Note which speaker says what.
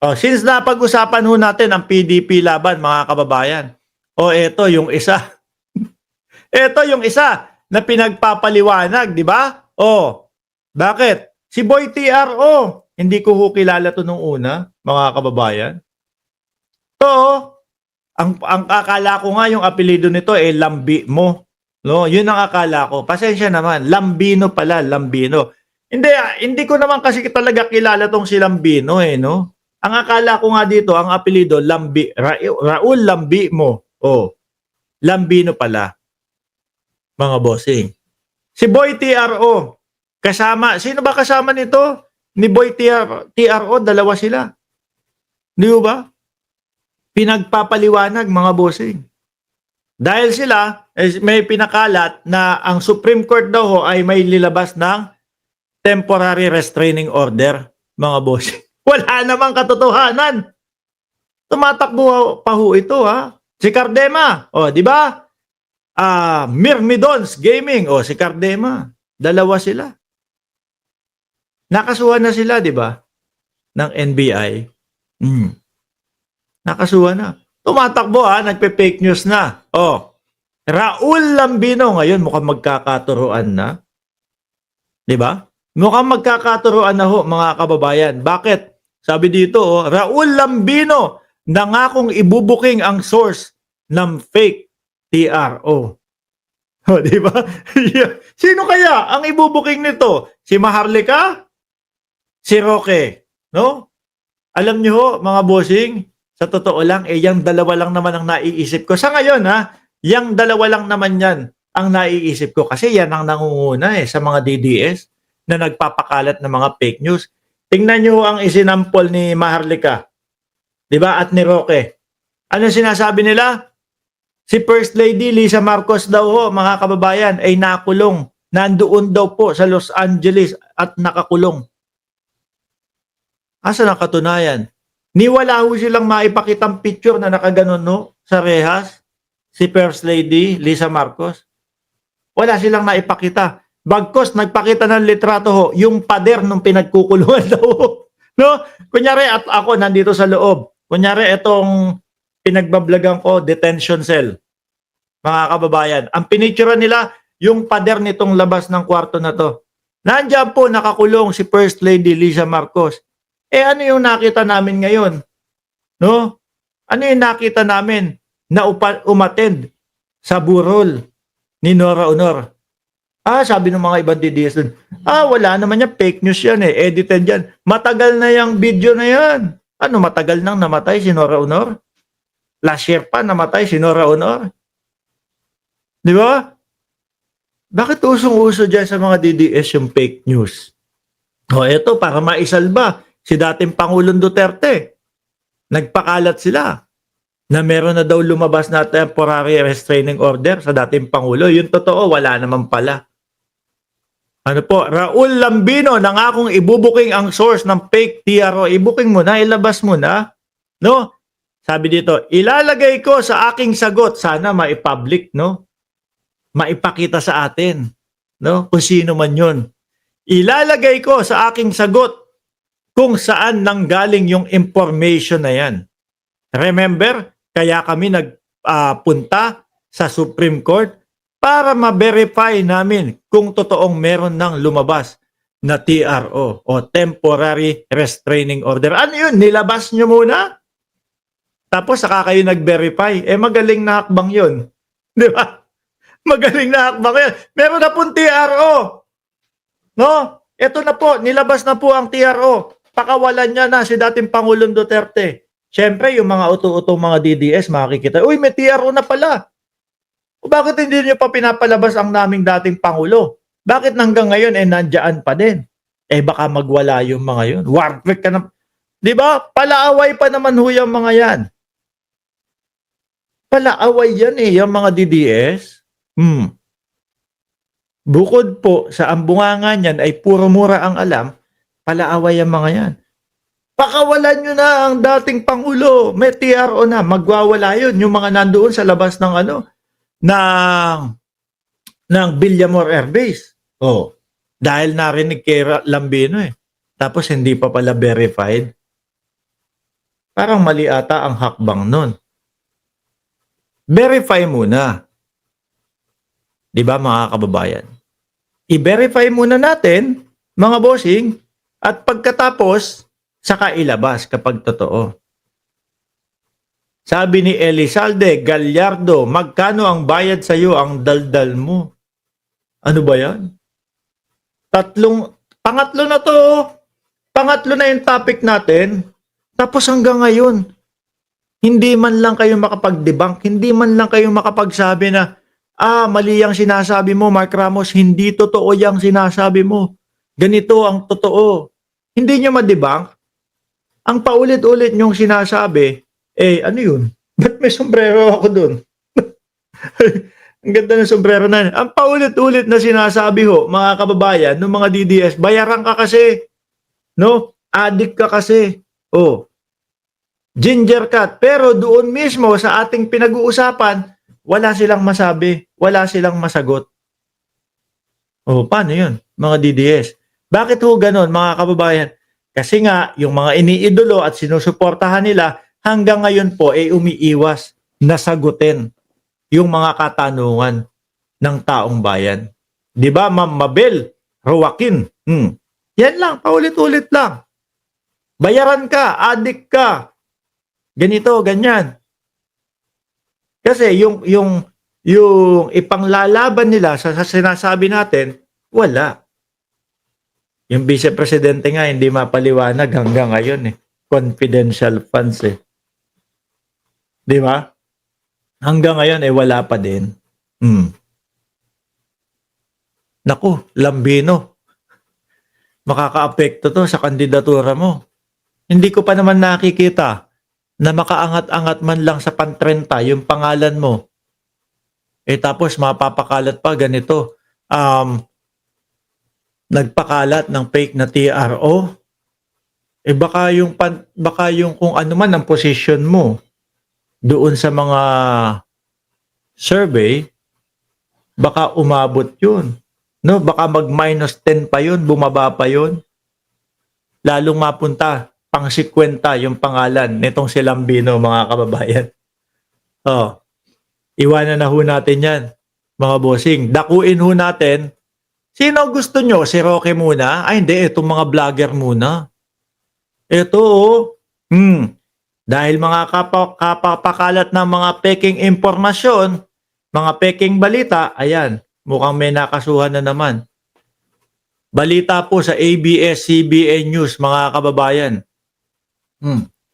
Speaker 1: Oh, since napag-usapan ho natin ang PDP laban, mga kababayan. O eto yung isa. Eto yung isa na pinagpapaliwanag, di ba? Oh, bakit? Si Boy TRO. Hindi ko ho kilala to nung una, mga kababayan. To, ang akala ko nga yung apelyido nito Lambi mo. No, yun ang akala ko. Pasensya naman, Lambino pala, Lambino. Hindi ko naman kasi talaga kilala tong si Lambino no. Ang akala ko nga dito, ang apelyido Raul Lambi mo. Oh, Lambino pala, mga bossing. Si Boy TRO, kasama, sino ba kasama nito? Ni Boy TRO, dalawa sila. Di ba? Pinagpapaliwanag, mga bossing. Dahil sila, may pinakalat na ang Supreme Court daw ho ay may lilabas ng temporary restraining order, mga bossing. Wala namang katotohanan. Tumatakbo pa ho ito, ha? Si Cardema, di ba? Myrmidons Gaming, si Cardema. Dalawa sila. Nakasuhan na sila, di ba? Ng NBI. Nakasuhan na. Tumatakbo nagpe-fake news na. Raul Lambino ngayon mukhang magkakaturuan na. 'Di ba? Mukhang magkakaturuan na ho, mga kababayan. Bakit? Sabi dito, Raul Lambino nangakong ibubuking ang source ng fake TRO. Di ba? Sino kaya ang ibubuking nito? Si Maharlika? Si Roque? No? Alam niyo ho, mga bossing, sa totoo lang, yung dalawa lang naman ang naiisip ko. Sa ngayon, yung dalawa lang naman yan ang naiisip ko. Kasi yan ang nangunguna sa mga DDS na nagpapakalat ng mga fake news. Tingnan nyo ang isinampol ni Maharlika. Diba? At ni Roque. Ano sinasabi nila? Si First Lady Lisa Marcos daw ho, mga kababayan, ay nakulong. Nandoon daw po sa Los Angeles at nakakulong. Asa ang katunayan? Niwala ho silang maipakitang picture na nakaganon sa rehas, si First Lady Lisa Marcos. Wala silang naipakita. Bagkos, nagpakita ng litrato ho, yung pader nung pinagkukulungan daw. No? Kunyari, at ako nandito sa loob. Kunyari, itong pinagbablagan ko, detention cell. Mga kababayan, ang pinicturean nila, yung pader nitong labas ng kwarto na to. Nandiyan po nakakulong si First Lady Lisa Marcos. Ano yung nakita namin ngayon? No? Ano yung nakita namin na umattend sa burol ni Nora Honor? Sabi ng mga ibang DDS dun, wala naman yan, fake news yan edited yan. Matagal na yung video na yan. Ano, matagal nang namatay si Nora Honor? Last year pa namatay si Nora Honor? Di ba? Bakit usong-uso dyan sa mga DDS yung fake news? Eto, para maisalba si dating Pangulong Duterte. Nagpakalat sila na meron na daw lumabas na temporary restraining order sa dating Pangulo. Yung totoo, wala naman pala. Ano po, Raul Lambino, nangakong ibubuking ang source ng fake TRO. Ibuking mo na, ilabas mo na. No? Sabi dito, ilalagay ko sa aking sagot. Sana maipublic, no? Maipakita sa atin, no? Kung sino man yun. Ilalagay ko sa aking sagot kung saan nanggaling yung information na yan. Remember, kaya kami nagpunta sa Supreme Court para ma-verify namin kung totoong meron ng lumabas na TRO o Temporary Restraining Order. Ano yun? Nilabas nyo muna? Tapos saka kayo nag-verify. Magaling na hakbang yun. Di ba? Magaling na hakbang yun. Meron na pong TRO. No? Ito na po, nilabas na po ang TRO. Pakawalan niya na si dating Pangulong Duterte. Siyempre, yung mga uto-utong mga DDS, makikita, uy, may TRO na pala. O bakit hindi niyo pa pinapalabas ang naming dating Pangulo? Bakit hanggang ngayon, nandiyan pa din? Baka magwala yung mga yun. Warwick ka na. Di ba? Palaaway pa naman ho yung mga yan. Palaaway yan yung mga DDS. Bukod po sa ambungangan niyan ay puro mura ang alam, palaaway ang mga yan. Pakawalan nyo na ang dating Pangulo. May TRO na. Magwawala yun. Yung mga nandoon sa labas ng ng Villamor Air Base. Dahil narinig kay Lambino Tapos hindi pa pala verified. Parang mali ata ang hakbang nun. Verify muna. Di ba mga kababayan? I-verify muna natin, mga bossing, at pagkatapos, saka ilabas kapag totoo. Sabi ni Elizalde Gallardo, magkano ang bayad sa iyo ang daldal mo? Ano ba yan? Pangatlo na to. Pangatlo na yung topic natin. Tapos hanggang ngayon, hindi man lang kayo makapag-debunk, hindi man lang kayo makapagsabi na, mali ang sinasabi mo, Mark Ramos, hindi totoo yung sinasabi mo. Ganito ang totoo. Hindi nyo ma-debunk. Ang paulit-ulit nyong sinasabi, ano yun? Ba't may sombrero ako dun? Ang ganda ng sombrero na yun. Ang paulit-ulit na sinasabi ho, mga kababayan, ng mga DDS, bayaran ka kasi. No? Addict ka kasi. Ginger cat. Pero doon mismo sa ating pinag-uusapan, wala silang masabi. Wala silang masagot. Paano yun, mga DDS? Bakit ho ganon, mga kababayan? Kasi nga, yung mga iniidolo at sinusuportahan nila, hanggang ngayon po ay umiiwas na sagutin yung mga katanungan ng taong bayan. Di ba, Ma'am Mabel Roaquin? Yan lang, paulit-ulit lang. Bayaran ka, addict ka. Ganito, ganyan. Kasi yung ipanglalaban nila sa sinasabi natin, wala. Yung Vice Presidente nga hindi mapaliwanag hanggang ngayon Confidential funds Di ba? Hanggang ngayon wala pa din. Naku, lambino. Makakaapekto to sa kandidatura mo. Hindi ko pa naman nakikita na makaangat-angat man lang sa pan-30 yung pangalan mo. Tapos mapapakalat pa ganito. Nagpakalat ng fake na TRO. Baka yung kung ano man ang position mo doon sa mga survey, baka umabot yun. No, baka mag-10 pa yun, bumaba pa yun. Lalong mapunta pang 50 yung pangalan nitong si Lambino, mga kababayan. Iwanan na ho natin yan, mga bossing. Dakuin ho natin. Sino gusto nyo? Si Roque muna? Ay hindi, itong mga vlogger muna. Ito dahil mga kapapakalat ng mga peking impormasyon, mga peking balita, ayan, mukhang may nakasuhan na naman. Balita po sa ABS-CBN News, mga kababayan.